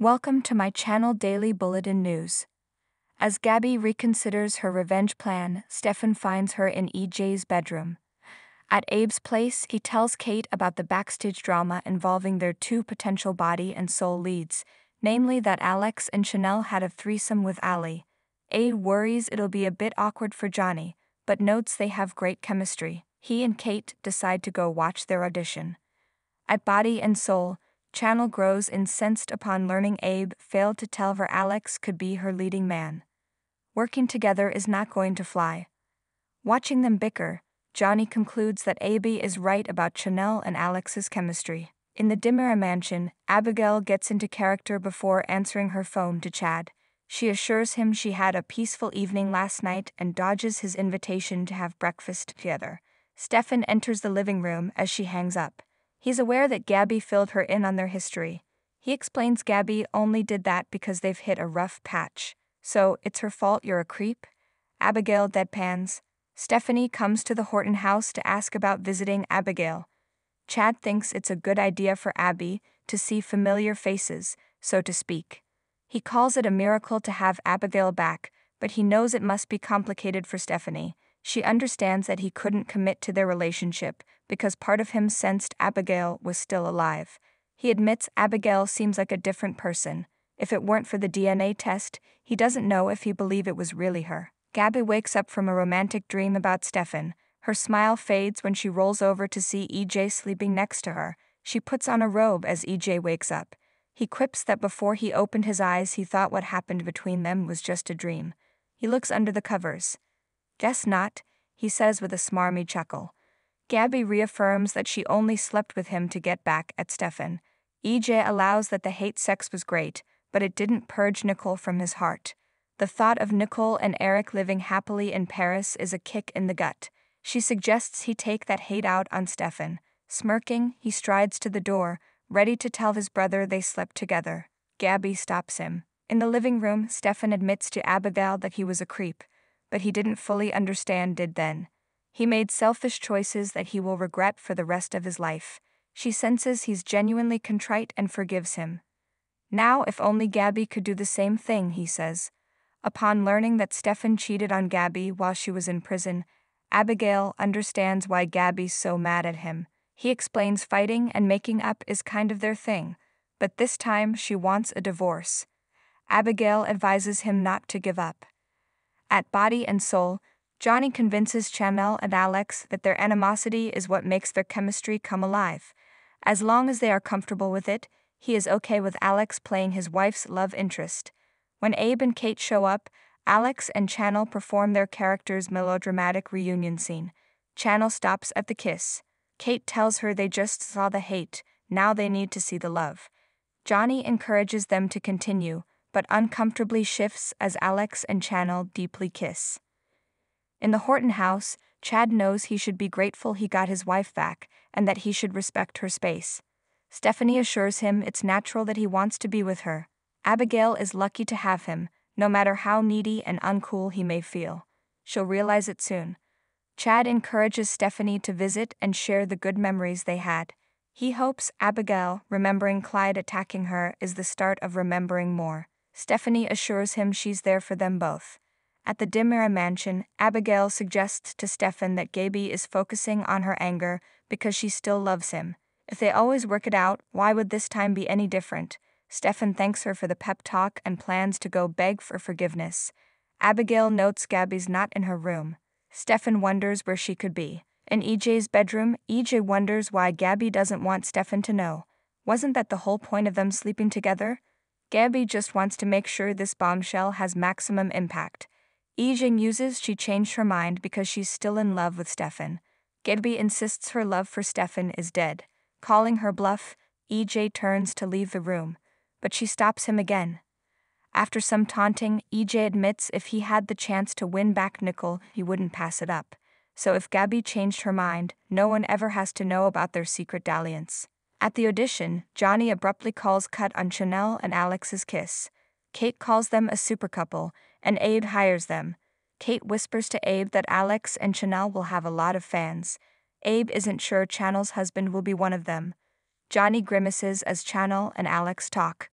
Welcome to my channel Daily Bulletin News. As Gabi reconsiders her revenge plan, Stefan finds her in EJ's bedroom. At Abe's place, he tells Kate about the backstage drama involving their two potential body and soul leads, namely that Alex and Chanel had a threesome with Ali. Abe worries it'll be a bit awkward for Johnny, but notes they have great chemistry. He and Kate decide to go watch their audition. At Body and Soul, Chanel grows incensed upon learning Abe failed to tell her Alex could be her leading man. Working together is not going to fly. Watching them bicker, Johnny concludes that Abe is right about Chanel and Alex's chemistry. In the Dimera mansion, Abigail gets into character before answering her phone to Chad. She assures him she had a peaceful evening last night and dodges his invitation to have breakfast together. Stefan enters the living room as she hangs up. He's aware that Gabi filled her in on their history. He explains Gabi only did that because they've hit a rough patch. So, it's her fault you're a creep? Abigail deadpans. Stephanie comes to the Horton house to ask about visiting Abigail. Chad thinks it's a good idea for Abby to see familiar faces, so to speak. He calls it a miracle to have Abigail back, but he knows it must be complicated for Stephanie. She understands that he couldn't commit to their relationship because part of him sensed Abigail was still alive. He admits Abigail seems like a different person. If it weren't for the DNA test, he doesn't know if he believed it was really her. Gabi wakes up from a romantic dream about Stefan. Her smile fades when she rolls over to see EJ sleeping next to her. She puts on a robe as EJ wakes up. He quips that before he opened his eyes he thought what happened between them was just a dream. He looks under the covers. Guess not, he says with a smarmy chuckle. Gabi reaffirms that she only slept with him to get back at Stefan. EJ allows that the hate sex was great, but it didn't purge Nicole from his heart. The thought of Nicole and Eric living happily in Paris is a kick in the gut. She suggests he take that hate out on Stefan. Smirking, he strides to the door, ready to tell his brother they slept together. Gabi stops him. In the living room, Stefan admits to Abigail that he was a creep, but he didn't fully understand did then. He made selfish choices that he will regret for the rest of his life. She senses he's genuinely contrite and forgives him. Now if only Gabi could do the same thing, he says. Upon learning that Stefan cheated on Gabi while she was in prison, Abigail understands why Gabi's so mad at him. He explains fighting and making up is kind of their thing, but this time she wants a divorce. Abigail advises him not to give up. At Body and Soul, Johnny convinces Chanel and Alex that their animosity is what makes their chemistry come alive. As long as they are comfortable with it, he is okay with Alex playing his wife's love interest. When Abe and Kate show up, Alex and Chanel perform their characters' melodramatic reunion scene. Chanel stops at the kiss. Kate tells her they just saw the hate, now they need to see the love. Johnny encourages them to continue, but uncomfortably shifts as Alex and Chanel deeply kiss. In the Horton house, Chad knows he should be grateful he got his wife back, and that he should respect her space. Stephanie assures him it's natural that he wants to be with her. Abigail is lucky to have him, no matter how needy and uncool he may feel. She'll realize it soon. Chad encourages Stephanie to visit and share the good memories they had. He hopes Abigail, remembering Clyde attacking her, is the start of remembering more. Stephanie assures him she's there for them both. At the Dimera mansion, Abigail suggests to Stefan that Gabi is focusing on her anger because she still loves him. If they always work it out, why would this time be any different? Stefan thanks her for the pep talk and plans to go beg for forgiveness. Abigail notes Gabi's not in her room. Stefan wonders where she could be. In EJ's bedroom, EJ wonders why Gabi doesn't want Stefan to know. Wasn't that the whole point of them sleeping together? Gabi just wants to make sure this bombshell has maximum impact. EJ muses she changed her mind because she's still in love with Stefan. Gabi insists her love for Stefan is dead. Calling her bluff, EJ turns to leave the room, but she stops him again. After some taunting, EJ admits if he had the chance to win back Nicole, he wouldn't pass it up. So if Gabi changed her mind, no one ever has to know about their secret dalliance. At the audition, Johnny abruptly calls cut on Chanel and Alex's kiss. Kate calls them a super couple, and Abe hires them. Kate whispers to Abe that Alex and Chanel will have a lot of fans. Abe isn't sure Chanel's husband will be one of them. Johnny grimaces as Chanel and Alex talk.